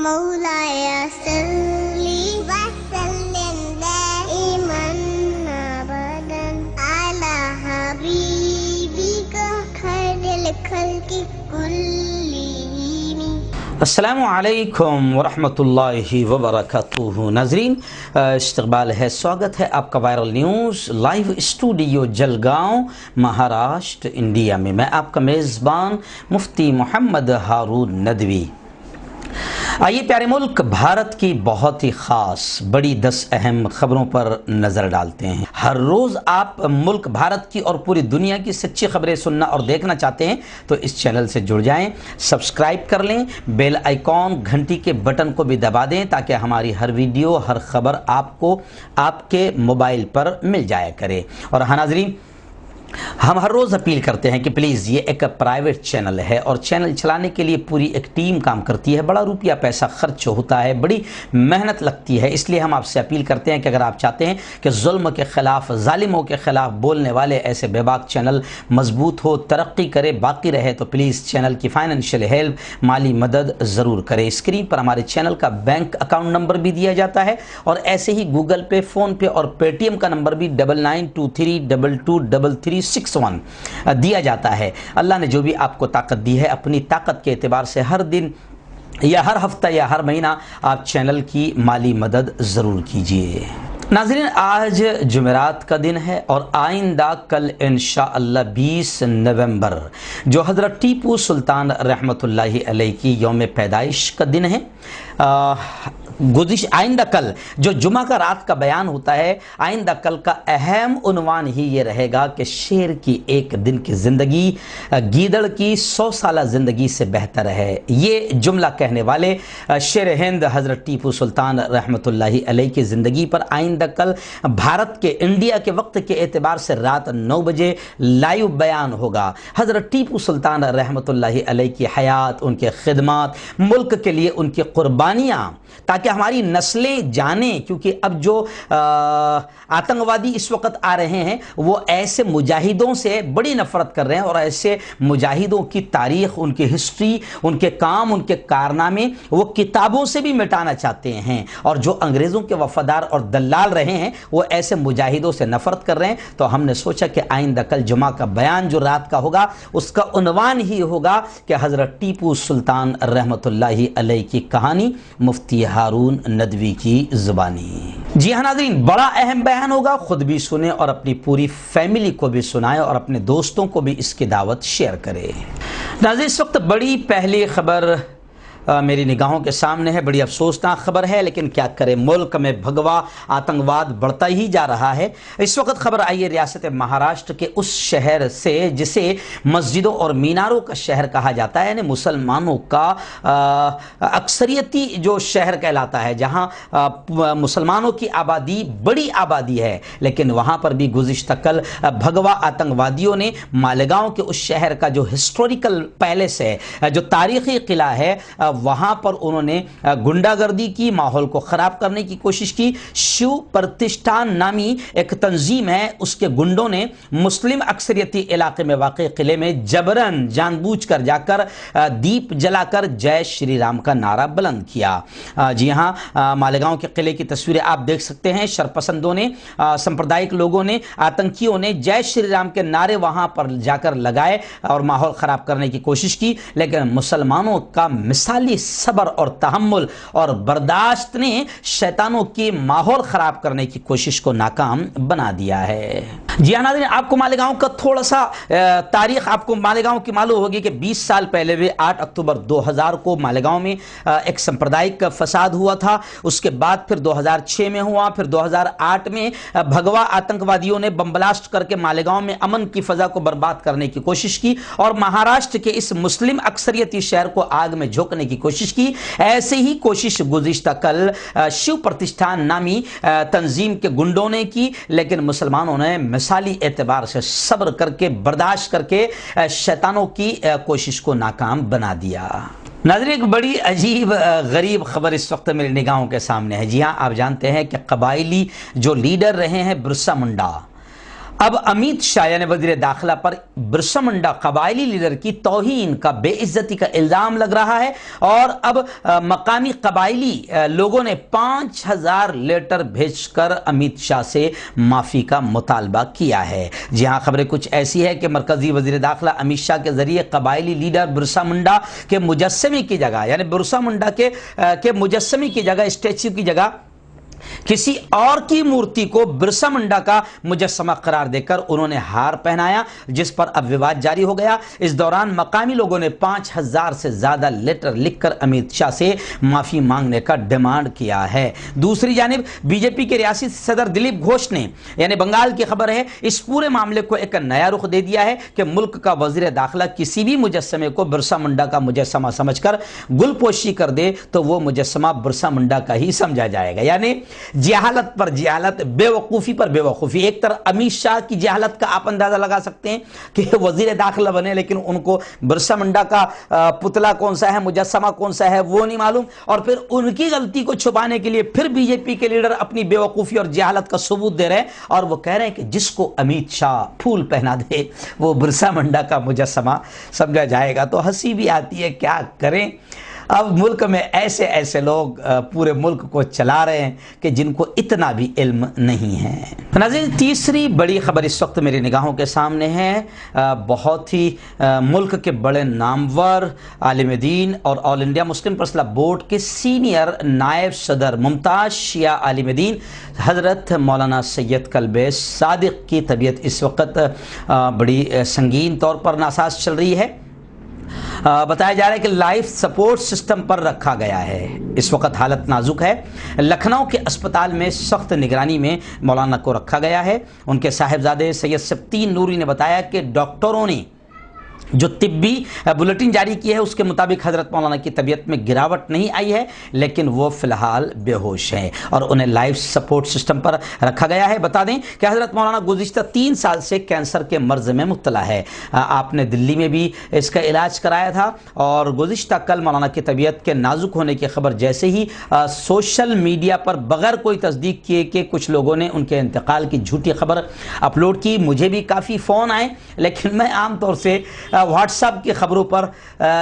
مولاي صلي وسلم دائما ابدا على حبيبك خير الخلق كلهم. السلام علیکم ورحمۃ اللہ وبرکاتہ. ناظرین، استقبال ہے، سواگت ہے آپ کا viral news live studio Jalgaon, Maharashtra, India میں. میں آپ کا میزبان مفتی محمد ہارون ندوی. آئیے پیارے ملک بھارت کی بہت ہی خاص بڑی 10 اہم خبروں پر نظر ڈالتے ہیں. ہر روز آپ ملک بھارت کی اور پوری دنیا کی سچی خبریں سننا اور دیکھنا چاہتے ہیں تو اس چینل سے جڑ جائیں، سبسکرائب کر لیں، بیل آئیکن گھنٹی کے بٹن کو بھی دبا دیں تاکہ ہماری ہر ویڈیو ہر خبر آپ کو آپ کے موبائل پر مل جایا کرے. اور ہاں ناظرین، ہم ہر روز اپیل کرتے ہیں کہ پلیز یہ ایک پرائیویٹ چینل ہے اور چینل چلانے کے لیے پوری ایک ٹیم کام کرتی ہے، بڑا روپیہ پیسہ خرچ ہوتا ہے، بڑی محنت لگتی ہے. اس لیے ہم آپ سے اپیل کرتے ہیں کہ اگر آپ چاہتے ہیں کہ ظلم کے خلاف، ظالموں کے خلاف بولنے والے ایسے بے باک چینل مضبوط ہو، ترقی کرے، باقی رہے، تو پلیز چینل کی فائنینشیل ہیلپ، مالی مدد ضرور کرے. اسکرین پر ہمارے چینل کا بینک اکاؤنٹ نمبر بھی دیا جاتا ہے اور ایسے ہی گوگل پے، فون پے اور پے ٹی ایم کا نمبر بھی 9923223361 دیا جاتا ہے. اللہ نے جو بھی آپ کو طاقت دی ہے، اپنی طاقت کے اعتبار سے ہر دن یا ہر ہفتہ یا ہر مہینہ آپ چینل کی مالی مدد ضرور کیجیے. ناظرین، آج جمعرات کا دن ہے اور آئندہ کل انشاءاللہ 20 نومبر جو حضرت ٹیپو سلطان رحمۃ اللہ علیہ کی یوم پیدائش کا دن ہے. آئندہ کل جو جمعہ کا رات کا بیان ہوتا ہے، آئندہ کل کا اہم عنوان ہی یہ رہے گا کہ شیر کی ایک دن کی زندگی گیدڑ کی 100 سالہ زندگی سے بہتر ہے. یہ جملہ کہنے والے شیر ہند حضرت ٹیپو سلطان رحمۃ اللہ علیہ کی زندگی پر آئندہ کل بھارت کے انڈیا کے وقت کے اعتبار سے رات 9 بجے لائیو بیان ہوگا. حضرت ٹیپو سلطان رحمۃ اللہ علیہ کی حیات، ان کے خدمات، ملک کے لیے ان کی قربانیاں، تاکہ ہماری نسلیں جانیں، کیونکہ اب جو آتنکوادی اس وقت آ رہے ہیں وہ ایسے مجاہدوں سے بڑی نفرت کر رہے ہیں اور ایسے مجاہدوں کی تاریخ، ان کی ہسٹری، ان کے کام، ان کے کارنامے وہ کتابوں سے بھی مٹانا چاہتے ہیں. اور جو انگریزوں کے وفادار اور دلال رہے ہیں وہ ایسے مجاہدوں سے نفرت کر رہے ہیں. تو ہم نے سوچا کہ آئندہ کل جمعہ کا بیان جو رات کا ہوگا اس کا عنوان ہی ہوگا کہ حضرت ٹیپو سلطان رحمۃ اللہ علیہ کی کہانی مفتی ہارون ندوی کی زبانی. جی ہاں ناظرین، بڑا اہم بیان ہوگا، خود بھی سنیں اور اپنی پوری فیملی کو بھی سنائیں اور اپنے دوستوں کو بھی اس کی دعوت شیئر کریں. ناظرین، اس وقت بڑی پہلی خبر میری نگاہوں کے سامنے ہے، بڑی افسوسناک خبر ہے، لیکن کیا کرے، ملک میں بھگوا آتنکواد بڑھتا ہی جا رہا ہے. اس وقت خبر آئی ہے ریاست مہاراشٹر کے اس شہر سے جسے مسجدوں اور میناروں کا شہر کہا جاتا ہے، یعنی مسلمانوں کا اکثریتی جو شہر کہلاتا ہے، جہاں مسلمانوں کی آبادی بڑی آبادی ہے. لیکن وہاں پر بھی گزشتہ کل بھگوا آتنکوادیوں نے مالیگاؤں کے اس شہر کا جو ہسٹوریکل پیلس ہے، جو تاریخی قلعہ ہے، وہاں پر انہوں نے گنڈا گردی کی، ماحول کو خراب کرنے کی کوشش کی. شیو پرتشٹھان نامی ایک تنظیم ہے، اس کے گنڈوں نے مسلم اکثریتی علاقے میں واقع قلعے میں جبرن جان بوجھ کر جا کر دیپ جلا کر جے شری رام کا نعرہ بلند کیا. جی ہاں، مالیگاؤں کے قلعے کی تصویریں آپ دیکھ سکتے ہیں. شرپسندوں نے، سمپردائک لوگوں نے، آتنکیوں نے جے شری رام کے نعرے وہاں پر جا کر لگائے اور ماحول خراب کرنے کی کوشش کی. لیکن مسلمانوں کا مثالی صبر اور تحمل اور برداشت نے شیطانوں کی ماحول خراب کرنے کی کوشش کو ناکام بنا دیا ہے. جی ہاں ناظرین، آپ کو مالیگاؤں کا تھوڑا سا تاریخ آپ کو مالیگاؤں کی معلوم ہوگی کہ 20 سال پہلے بھی 8 اکتوبر 2000 کو مالیگاؤں میں ایک سمپردائک فساد ہوا تھا. اس کے بعد پھر 2006 میں ہوا، پھر 2008 میں بھگوا آتنکوادیوں نے بم بلاسٹ کر کے مالیگاؤں میں امن کی فضا کو برباد کرنے کی کوشش کی اور مہاراشٹر کے اس مسلم اکثریتی شہر کو آگ میں جھونکنے کی کوشش کی. ایسے ہی کوشش گزشتہ کل شیو پرتشٹھان نامی تنظیم کے گنڈوں نے کی، لیکن مسلمانوں نے مثالی اعتبار سے صبر کر کے، برداشت کر کے شیطانوں کی کوشش کو ناکام بنا دیا. ناظرین، ایک بڑی عجیب غریب خبر اس وقت میری نگاہوں کے سامنے ہے. جی ہاں، آپ جانتے ہیں کہ قبائلی جو لیڈر رہے ہیں برسا منڈا، اب अमित शाह यानी वजीर दाखिला पर बिरसा मुंडा कबायली लीडर की तौहीन का बेइज्जती का इल्जाम लग रहा है और अब मकामी कबायली लोगों ने 5000 लेटर भेजकर अमित शाह से माफ़ी का मुतालबा किया है। जी हाँ, खबरें कुछ ऐसी है कि मरकजी वजीर दाखिला अमित शाह के जरिए कबायली लीडर बिरसा मुंडा के मुजस्समे की जगह यानी बिरसा मुंडा के मुजस्समे की जगह, स्टैच्यू की जगह किसी और की मूर्ति को बिरसा मुंडा का मुजस्समा करार देकर उन्होंने हार पहनाया, जिस पर अब विवाद जारी हो गया। इस दौरान मकामी लोगों ने 5000 से ज्यादा लेटर लिखकर अमित शाह से माफी मांगने का डिमांड किया है। दूसरी जानिब बीजेपी के रियासती सदर दिलीप घोष ने, यानी बंगाल की खबर है, इस पूरे मामले को एक नया रुख दे दिया है कि मुल्क का वजीर दाखिला किसी भी मुजस्समे को बिरसा मुंडा का मुजस्समा समझकर गुलपोशी कर दे तो वो मुजस्समा बिरसा मुंडा का ही समझा जाएगा। यानी जहालत पर जहालत, बेवकूफ़ी पर बेवकूफ़ी। एक तरफ अमित शाह की जहालत का आप अंदाज़ा लगा सकते हैं कि वज़ीर दाखिला बने लेकिन उनको बिरसा मुंडा का पुतला कौन सा है, मुजस्समा कौन सा है वो नहीं मालूम, और फिर उनकी गलती को छुपाने के लिए फिर बीजेपी के लीडर अपनी बेवकूफ़ी और जहालत का सबूत दे रहे हैं और वो कह रहे हैं कि जिसको अमित शाह फूल पहना दे वो बिरसा मुंडा का मुजस्समा समझा जाएगा। तो हंसी भी आती है, क्या करें। अब मुल्क में ऐसे ऐसे लोग पूरे मुल्क को चला रहे हैं कि जिनको इतना भी इल्म नहीं है। नाज़रीन, तीसरी बड़ी खबर इस वक्त मेरी निगाहों के सामने है। बहुत ही मुल्क के बड़े नामवर आलिम दीन और all India Muslim personal board के सीनियर नायब सदर मुमताज़ शिया आलिम दीन हज़रत मौलाना सैयद कल्बे सादिक की तबीयत इस वक्त बड़ी संगीन तौर पर नासाज चल रही है। बताया जा रहा है कि लाइफ सपोर्ट सिस्टम पर रखा गया है। इस वक्त हालत नाजुक है। लखनऊ के अस्पताल में सख्त निगरानी में मौलाना को रखा गया है। उनके साहिबजादे सैयद सब्तीन नूरी ने बताया कि डॉक्टरों ने जो तिब्बी बुलेटिन जारी की है उसके मुताबिक हज़रत मौलाना की तबीयत में गिरावट नहीं आई है, लेकिन वो फ़िलहाल बेहोश हैं और उन्हें लाइफ सपोर्ट सिस्टम पर रखा गया है। बता दें कि हज़रत मौलाना गुज़िश्ता 3 साल से कैंसर के मर्ज़ में मुब्तला है। आपने दिल्ली में भी इसका इलाज कराया था और गुज़िश्ता कल मौलाना की तबीयत के नाजुक होने की खबर जैसे ही सोशल मीडिया पर बग़ैर कोई तस्दीक किए कि कुछ लोगों ने उनके इंतकाल की झूठी खबर अपलोड की। मुझे भी काफ़ी फ़ोन आए, लेकिन मैं आमतौर से व्हाट्सएप की खबरों पर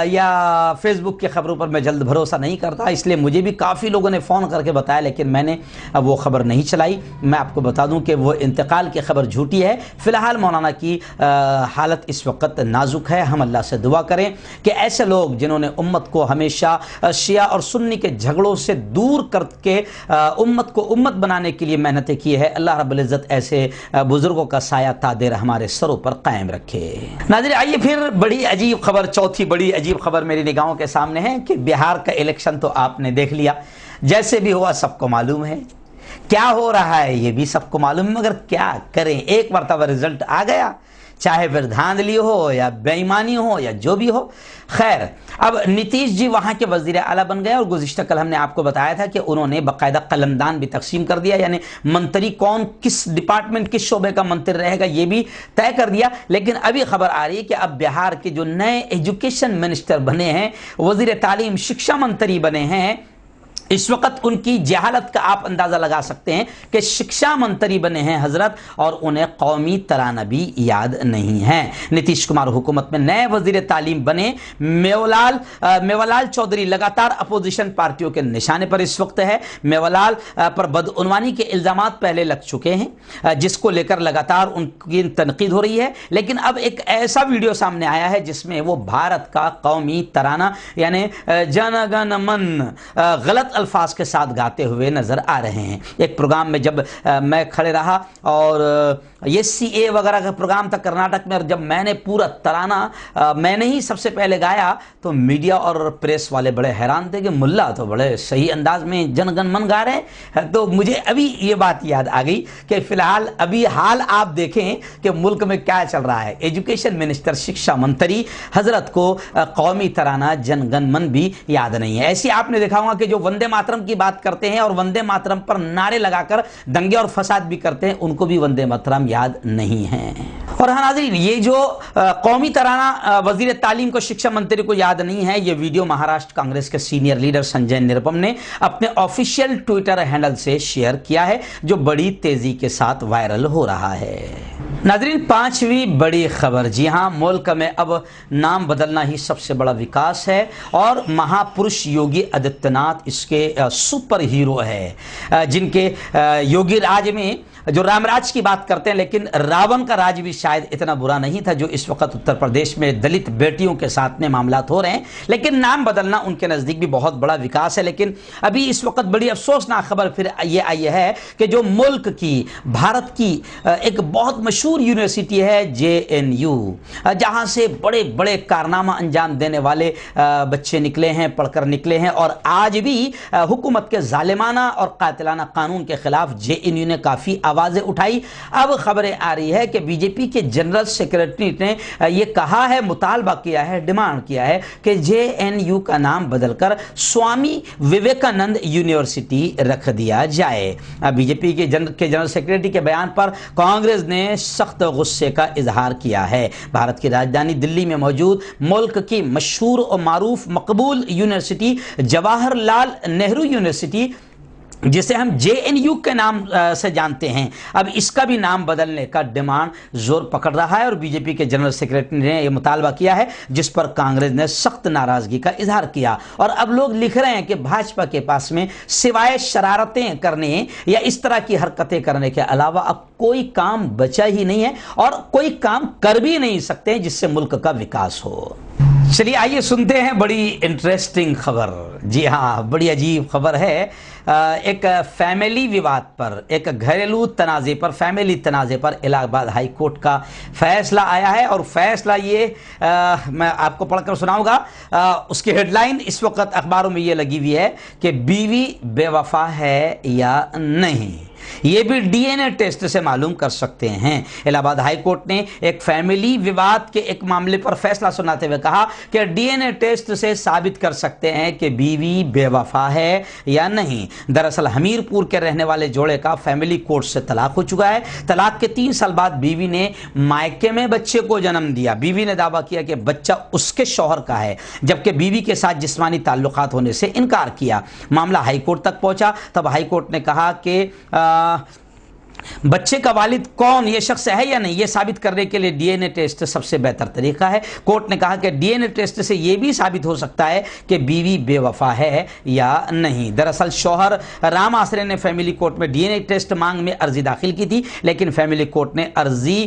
या फेसबुक की खबरों पर मैं जल्द भरोसा नहीं करता, इसलिए मुझे भी काफ़ी लोगों ने फ़ोन करके बताया, लेकिन मैंने वो खबर नहीं चलाई। मैं आपको बता दूं कि वो इंतकाल की खबर झूठी है। फ़िलहाल मौलाना की हालत इस वक्त नाजुक है। हम अल्लाह से दुआ करें कि ऐसे लोग जिन्होंने उम्मत को हमेशा शिया और सुन्नी के झगड़ों से दूर करके उम्मत को उम्मत बनाने के लिए मेहनतें की है, अल्लाह रब्बुल इज़्ज़त ऐसे बुज़ुर्गों का साया तादेर हमारे सरों पर कायम रखे। नाज़रीन, आइए फिर बड़ी अजीब खबर, चौथी बड़ी अजीब खबर मेरी निगाहों के सामने है कि बिहार का इलेक्शन तो आपने देख लिया, जैसे भी हुआ सबको मालूम है, क्या हो रहा है ये भी सबको मालूम है, मगर क्या करें, एक मरतबा रिजल्ट आ गया, चाहे फिर धांधली हो या बेईमानी हो या जो भी हो। खैर, अब नीतीश जी वहाँ के वज़ीर आला बन गए और गुज़िश्ता कल हमने आपको बताया था कि उन्होंने बाकायदा कलमदान भी तकसीम कर दिया, यानी मंत्री कौन किस डिपार्टमेंट किस शोबे का मंत्री रहेगा ये भी तय कर दिया। लेकिन अभी खबर आ रही है कि अब बिहार के जो नए एजुकेशन मिनिस्टर बने हैं, वज़ीर तालीम शिक्षा मंत्री बने हैं, इस वक्त उनकी जहालत का आप अंदाज़ा लगा सकते हैं कि शिक्षा मंत्री बने हैं हजरत और उन्हें कौमी तराना भी याद नहीं है। नीतीश कुमार हुकूमत में नए वजीर तालीम बने मेवालाल चौधरी लगातार अपोजिशन पार्टियों के निशाने पर इस वक्त है। मेवालाल पर बदउनवानी के इल्ज़ामात पहले लग चुके हैं, जिसको लेकर लगातार उनकी तनकीद हो रही है। लेकिन अब एक ऐसा वीडियो सामने आया है जिसमें वो भारत का कौमी तराना यानी जन गण मन गलत अल्फाज के साथ गाते हुए नजर आ रहे हैं। एक प्रोग्राम में जब मैं खड़े रहा और ये CA वगैरह का प्रोग्राम था कर्नाटक में, और जब मैंने पूरा तराना मैंने ही सबसे पहले गाया तो मीडिया और प्रेस वाले बड़े हैरान थे कि मुल्ला तो बड़े सही अंदाज में जनगण मन गा रहे हैं। तो मुझे अभी ये बात याद आ गई कि फिलहाल अभी हाल आप देखें कि मुल्क में क्या चल रहा है। एजुकेशन मिनिस्टर शिक्षा मंत्री हजरत को कौमी तराना जनगण मन भी याद नहीं है। ऐसी आपने देखा होगा कि जो वंदे वंदे मातरम की बात करते हैं और वंदे मातरम पर नारे लगाकर दंगे और फसाद भी करते हैं, उनको भी वंदे मातरम याद नहीं है। और हाँ नाज़रीन, ये जो कौमी तराना वजीर तालीम को, शिक्षा मंत्री को याद नहीं है, ये वीडियो महाराष्ट्र कांग्रेस के सीनियर लीडर संजय निरुपम ने अपने ऑफिशियल ट्विटर हैंडल से शेयर किया है, जो बड़ी तेजी के साथ वायरल हो रहा है। नाज़रीन, पांचवी बड़ी खबर, जी हाँ, मुल्क में अब नाम बदलना ही सबसे बड़ा विकास है और महापुरुष योगी आदित्यनाथ इसके सुपर हीरो है, जिनके योगी राज में जो रामराज की बात करते हैं, लेकिन रावण का राज भी शायद इतना बुरा नहीं था जो इस वक्त उत्तर प्रदेश में दलित बेटियों के साथ में मामलात हो रहे हैं। लेकिन नाम बदलना उनके नज़दीक भी बहुत बड़ा विकास है। लेकिन अभी इस वक्त बड़ी अफसोसनाक खबर फिर ये आई है कि जो मुल्क की, भारत की एक बहुत मशहूर यूनिवर्सिटी है JNU, जहाँ से बड़े बड़े कारनामा अंजाम देने वाले बच्चे निकले हैं, पढ़कर निकले हैं, और आज भी हुकूमत के जालिमाना और कातिलाना कानून के खिलाफ JNU ने काफ़ी आवाजें उठाई। अब खबरें आ रही है कि बीजेपी के जनरल सेक्रेटरी ने यह कहा है, मुतालबा किया है, डिमांड किया है कि JNU का नाम बदलकर स्वामी विवेकानंद यूनिवर्सिटी रख दिया जाए। बीजेपी के जनरल सेक्रेटरी के बयान पर कांग्रेस ने सख्त गुस्से का इजहार किया है। भारत की राजधानी दिल्ली में मौजूद मुल्क की मशहूर और मारूफ मकबूल यूनिवर्सिटी जवाहरलाल नेहरू यूनिवर्सिटी, जिसे हम JNU के नाम से जानते हैं, अब इसका भी नाम बदलने का डिमांड जोर पकड़ रहा है और बीजेपी के जनरल सेक्रेटरी ने यह मुतालबा किया है, जिस पर कांग्रेस ने सख्त नाराजगी का इजहार किया। और अब लोग लिख रहे हैं कि भाजपा के पास में सिवाय शरारतें करने या इस तरह की हरकतें करने के अलावा अब कोई काम बचा ही नहीं है और कोई काम कर भी नहीं सकते जिससे मुल्क का विकास हो। चलिए आइए सुनते हैं बड़ी इंटरेस्टिंग खबर। जी हाँ, बड़ी अजीब खबर है। एक फैमिली विवाद पर, एक घरेलू तनाज़े पर, फैमिली तनाज़े पर इलाहाबाद हाई कोर्ट का फैसला आया है और फैसला ये मैं आपको पढ़कर सुनाऊंगा। उसकी हेडलाइन इस वक्त अखबारों में ये लगी हुई है कि बीवी बेवफा है या नहीं, ये भी DNA टेस्ट से मालूम कर सकते हैं। इलाहाबाद हाई कोर्ट ने एक फैमिली विवाद के एक मामले पर फैसला सुनाते हुए कहा कि DNA टेस्ट से साबित कर सकते हैं कि बीवी बेवफा है या नहीं। दरअसल हमीरपुर के रहने वाले जोड़े का फैमिली कोर्ट से तलाक हो चुका है। तलाक के 3 साल बाद बीवी ने मायके में बच्चे को जन्म दिया। बीवी ने दावा किया कि बच्चा उसके शौहर का है, जबकि बीवी के साथ जिस्मानी ताल्लुकात होने से इनकार किया। मामला हाई कोर्ट तक पहुंचा, तब हाई कोर्ट ने कहा कि बच्चे का वालिद कौन, ये शख्स है या नहीं, ये साबित करने के लिए DNA टेस्ट सबसे बेहतर तरीका है। कोर्ट ने कहा कि DNA टेस्ट से यह भी साबित हो सकता है कि बीवी बेवफा है या नहीं। दरअसल शौहर राम आसरे ने फैमिली कोर्ट में DNA टेस्ट मांग में अर्जी दाखिल की थी, लेकिन फैमिली कोर्ट ने अर्जी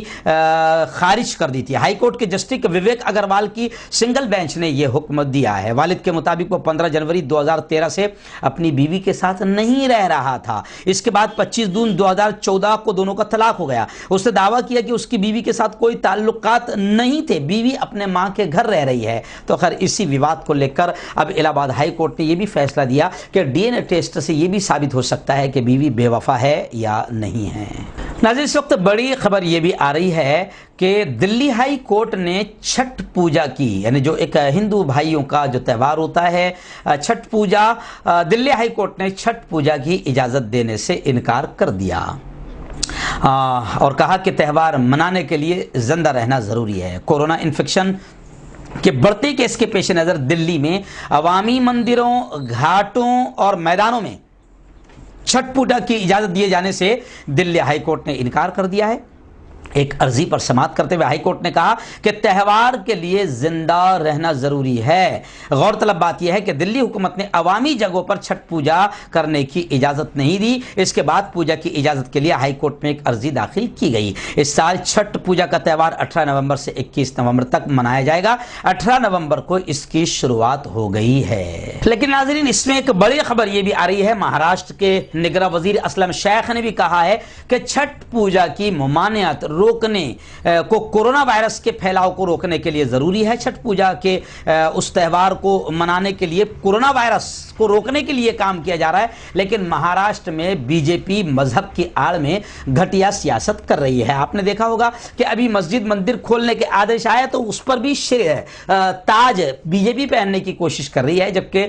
खारिज कर दी थी। हाई कोर्ट के जस्टिस विवेक अग्रवाल की सिंगल बेंच ने यह हुक्म दिया है। वालिद के मुताबिक वो 15 जनवरी 2013 से अपनी बीवी के साथ नहीं रह रहा था। इसके बाद 25 जून 2014 को दोनों का तलाक हो गया। उसने दावा किया कि उसकी बीवी के साथ कोई ताल्लुकात नहीं थे, बीवी अपने मां के घर रह रही है। तो खैर इसी विवाद को लेकर अब इलाहाबाद हाई कोर्ट ने यह भी फैसला दिया कि DNA टेस्ट से यह भी साबित हो सकता है कि बीवी बेवफा है या नहीं है। नाज़रीन, इस वक्त बड़ी खबर यह भी आ रही है कि दिल्ली हाई कोर्ट ने छठ पूजा की, यानी जो एक हिंदू भाइयों का जो त्यौहार होता है छठ पूजा, दिल्ली हाई कोर्ट ने छठ पूजा की इजाज़त देने से इनकार कर दिया और कहा कि त्यौहार मनाने के लिए जिंदा रहना ज़रूरी है। कोरोना इन्फेक्शन के बढ़ते केस के पेश नज़र दिल्ली में अवामी मंदिरों, घाटों और मैदानों में छठ पूजा की इजाज़त दिए जाने से दिल्ली हाई कोर्ट ने इनकार कर दिया है। एक अर्जी पर समाअत करते हुए हाई कोर्ट ने कहा कि त्यौहार के लिए जिंदा रहना जरूरी है। गौरतलब बात यह है कि दिल्ली हुकूमत ने अवामी जगहों पर छठ पूजा करने की इजाजत नहीं दी। इसके बाद पूजा की इजाजत के लिए हाई कोर्ट में एक अर्जी दाखिल की गई। इस साल छठ पूजा का त्यौहार 18 नवंबर से 21 नवंबर तक मनाया जाएगा। 18 नवंबर को इसकी शुरुआत हो गई है। लेकिन नाज़रीन, इसमें एक बड़ी खबर यह भी आ रही है, महाराष्ट्र के निगरान वजीर असलम शेख ने भी कहा है कि छठ पूजा की ममानियत रोकने को, कोरोना वायरस के फैलाव को रोकने के लिए ज़रूरी है। छठ पूजा के उस त्यौहार को मनाने के लिए कोरोना वायरस को रोकने के लिए काम किया जा रहा है, लेकिन महाराष्ट्र में बीजेपी मजहब की आड़ में घटिया सियासत कर रही है। आपने देखा होगा कि अभी मस्जिद मंदिर खोलने के आदेश आए तो उस पर भी ताज बीजेपी पहनने की कोशिश कर रही है, जबकि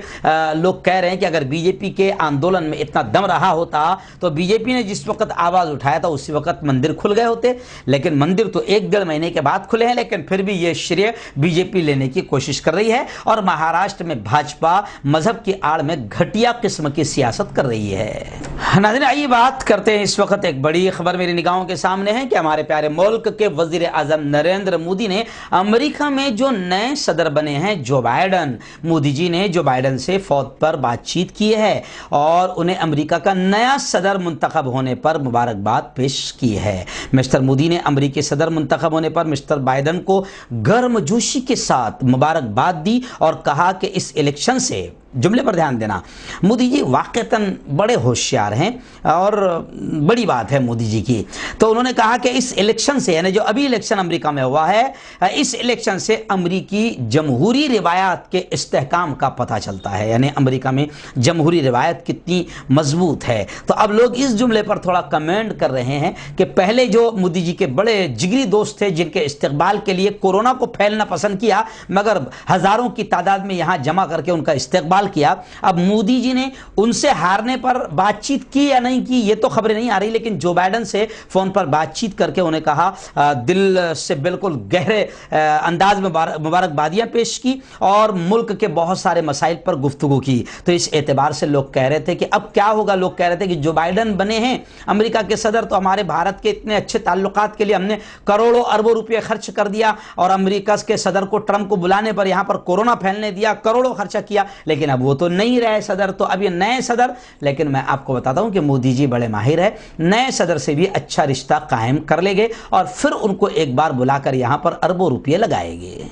लोग कह रहे हैं कि अगर बीजेपी के आंदोलन में इतना दम रहा होता तो बीजेपी ने जिस वक्त आवाज उठाया था उसी वक्त मंदिर खुल गए होते। लेकिन मंदिर तो 1-1.5 महीने के बाद खुले हैं, लेकिन फिर भी ये श्रेय बीजेपी लेने की कोशिश कर रही है और महाराष्ट्र में भाजपा मजहब की आड़ में घटिया किस्म की सियासत कर रही है। नाज़रीन, आइए बात करते हैं। इस वक्त एक बड़ी खबर मेरी निगाहों के सामने है कि हमारे प्यारे मुल्क के वजीर आजम नरेंद्र मोदी ने अमेरिका में जो नए सदर बने हैं जो बाइडन, मोदी जी ने जो बाइडन से फौज पर बातचीत की है और उन्हें अमेरिका का नया सदर मुंतखब होने पर मुबारकबाद पेश की है। मिस्टर मोदी ने अमेरिकी सदर मुंतखब होने पर मिस्टर बाइडन को गर्मजोशी के साथ मुबारकबाद दी और कहा कि इस इलेक्शन से, जुमले पर ध्यान देना, मोदी जी वाकईतन बड़े होशियार हैं और बड़ी बात है मोदी जी की। तो उन्होंने कहा कि इस इलेक्शन से, यानी जो अभी इलेक्शन अमेरिका में हुआ है, इस इलेक्शन से अमेरिकी जमहूरी रिवायत के इस्तेहकाम का पता चलता है, यानी अमेरिका में जमहूरी रिवायत कितनी मजबूत है। तो अब लोग इस जुमले पर थोड़ा कमेंट कर रहे हैं कि पहले जो मोदी जी के बड़े जिगरी दोस्त थे जिनके इस्तेकबाल के लिए कोरोना को फैलना पसंद किया, मगर हजारों की तादाद में यहाँ जमा करके उनका इस्तेकबाल किया, अब मोदी जी ने उनसे हारने पर बातचीत की या नहीं की ये तो खबरें नहीं आ रही, लेकिन जो बाइडन से फोन पर बातचीत करके उन्हें कहा, दिल से बिल्कुल गहरे अंदाज में मुबारकबादियां पेश की और मुल्क के बहुत सारे मसाइल पर गुफ्तगू की। तो इस एतबार से लोग कह रहे थे कि अब क्या होगा। लोग कह रहे थे कि जो बाइडन बने हैं अमेरिका के सदर, तो हमारे भारत के इतने अच्छे ताल्लुकात के लिए हमने करोड़ों अरबों रुपये खर्च कर दिया और अमेरिका के सदर को, ट्रंप को बुलाने पर यहां पर कोरोना फैलने दिया, करोड़ों खर्चा किया, लेकिन अब वो तो नहीं रहे सदर, तो अब ये नए सदर। लेकिन मैं आपको बताता हूं कि मोदी जी बड़े माहिर है, नए सदर से भी अच्छा रिश्ता कायम कर लेंगे और फिर उनको एक बार बुलाकर यहां पर अरबों रुपये लगाएंगे।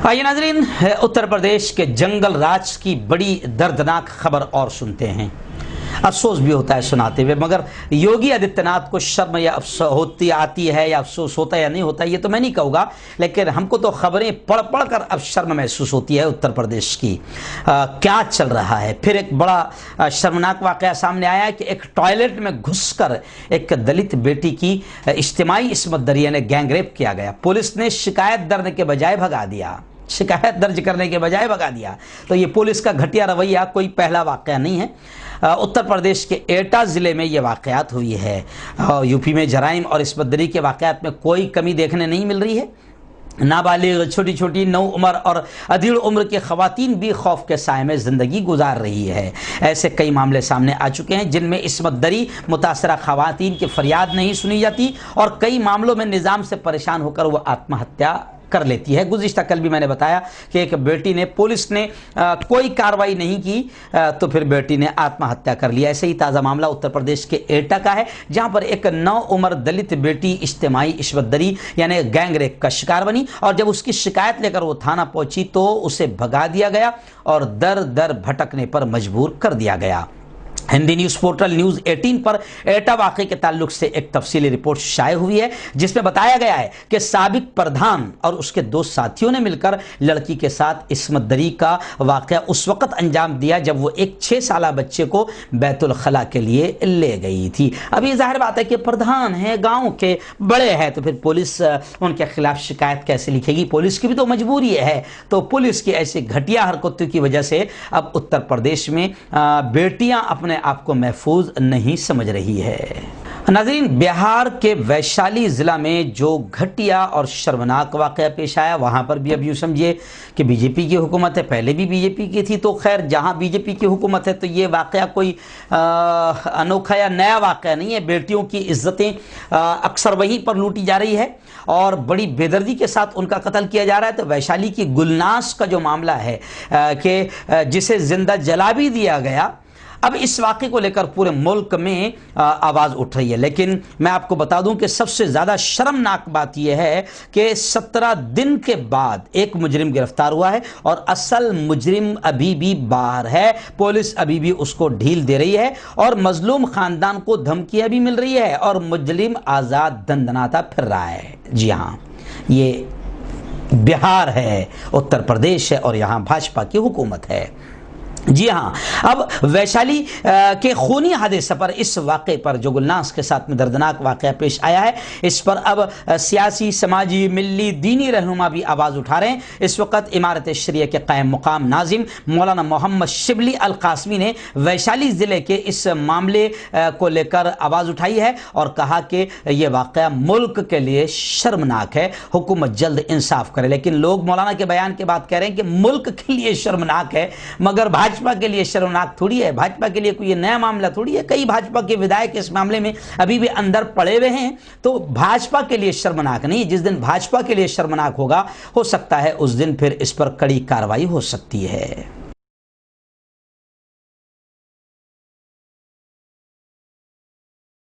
आइए नाज़रीन, उत्तर प्रदेश के जंगल राज की बड़ी दर्दनाक खबर और सुनते हैं। अफसोस भी होता है सुनाते हुए, मगर योगी आदित्यनाथ को शर्म या अफसोस आती है या अफसोस होता है या नहीं होता ये तो मैं नहीं कहूँगा, लेकिन हमको तो खबरें पढ़ पढ़ कर अब शर्म महसूस होती है उत्तर प्रदेश की। क्या चल रहा है। फिर एक बड़ा शर्मनाक वाक़या सामने आया है कि एक टॉयलेट में घुसकर एक दलित बेटी की इज्तिमाई इस्मत दरी यानी गैंगरेप किया गया। पुलिस ने शिकायत दर्ज के बजाय भगा दिया, शिकायत दर्ज करने के बजाय भगा दिया। तो ये पुलिस का घटिया रवैया कोई पहला वाक़या नहीं है। उत्तर प्रदेश के एटा ज़िले में ये वाक़यात हुई है। यूपी में जराइम और इस्मत दरी के वाक़यात में कोई कमी देखने नहीं मिल रही है। नाबालिग, छोटी छोटी नौ उम्र और अधीड़ उम्र की ख़वातीन भी खौफ के साए में ज़िंदगी गुजार रही है। ऐसे कई मामले सामने आ चुके हैं जिनमें इस्मत दरी मुतासरा ख़वातीन की फरियाद नहीं सुनी जाती और कई मामलों में निज़ाम से परेशान होकर वो आत्महत्या कर लेती है। गुज़िश्ता कल भी मैंने बताया कि एक बेटी ने, पुलिस ने कोई कार्रवाई नहीं की तो फिर बेटी ने आत्महत्या कर लिया। ऐसे ही ताज़ा मामला उत्तर प्रदेश के एटा का है, जहां पर एक 9 उम्र दलित बेटी इज्तिमाई इस्मत दरी यानी गैंगरेप का शिकार बनी और जब उसकी शिकायत लेकर वो थाना पहुंची तो उसे भगा दिया गया और दर दर भटकने पर मजबूर कर दिया गया। हिंदी न्यूज़ पोर्टल न्यूज़ 18 पर एटा वाक़े के ताल्लुक से एक तफसीली रिपोर्ट शाये हुई है जिसमें बताया गया है कि साबिक प्रधान और उसके 2 साथियों ने मिलकर लड़की के साथ इस्मत दरी का वाक़या उस वक़्त अंजाम दिया जब वो एक 6 साला बच्चे को बैतुल खला के लिए ले गई थी। अब ये जाहिर बात है कि प्रधान है, गाँव के बड़े हैं, तो फिर पुलिस उनके खिलाफ शिकायत कैसे लिखेगी। पुलिस की भी तो मजबूरी है। तो पुलिस की ऐसी घटिया हरकतों की वजह से अब उत्तर प्रदेश में बेटियां अपने आपको महफूज नहीं समझ रही है। नाज़रीन, बिहार के वैशाली ज़िला में जो घटिया और शर्मनाक वाक़या पेश आया, वहाँ पर भी अब यूँ समझिए कि बीजेपी की हुकूमत है, पहले भी बीजेपी की थी, तो खैर जहाँ बीजेपी की हुकूमत है तो ये वाक़या कोई अनोखा या नया वाक़या नहीं है। बेटियों की इज्जतें अक्सर वहीं पर लूटी जा रही है और बड़ी बेदर्दी के साथ उनका कत्ल किया जा रहा है। तो वैशाली की गुलनास का जो मामला है कि जिसे ज़िंदा जला भी दिया गया, اب اس واقعے کو لے کر پورے ملک میں آواز اٹھ رہی ہے، لیکن میں آپ کو بتا دوں کہ سب سے زیادہ شرمناک بات یہ ہے کہ 17 دن کے بعد ایک مجرم گرفتار ہوا ہے اور اصل مجرم ابھی بھی باہر ہے، پولیس ابھی بھی اس کو ڈھیل دے رہی ہے اور مظلوم خاندان کو دھمکیاں بھی مل رہی ہے اور مجرم آزاد دندناتا پھر رہا ہے۔ جی ہاں، یہ بہار ہے، اتر پردیش ہے اور یہاں بھاجپا کی حکومت ہے۔ جی ہاں، اب ویشالی کے خونی حادثے پر، اس واقعے پر جو گلناز کے ساتھ میں دردناک واقعہ پیش آیا ہے، اس پر اب سیاسی، سماجی، ملی، دینی رہنما بھی آواز اٹھا رہے ہیں۔ اس وقت امارت شریعہ کے قائم مقام ناظم مولانا محمد شبلی القاسمی نے ویشالی ضلع کے اس معاملے کو لے کر آواز اٹھائی ہے اور کہا کہ یہ واقعہ ملک کے لیے شرمناک ہے، حکومت جلد انصاف کرے۔ لیکن لوگ مولانا کے بیان کے بعد کہہ رہے ہیں کہ ملک کے لیے شرمناک ہے، مگر بھاجپا کے لیے شرمناک تھوڑی ہے، بھاجپا کے لیے کوئی یہ نیا معاملہ تھوڑی ہے۔ کئی بھاجپا کے ودھائک اس معاملے میں ابھی بھی اندر پڑے ہوئے ہیں، تو بھاجپا کے لیے شرمناک نہیں۔ جس دن بھاجپا کے لیے شرمناک ہوگا، ہو سکتا ہے اس دن پھر اس پر کڑی کارروائی ہو سکتی ہے۔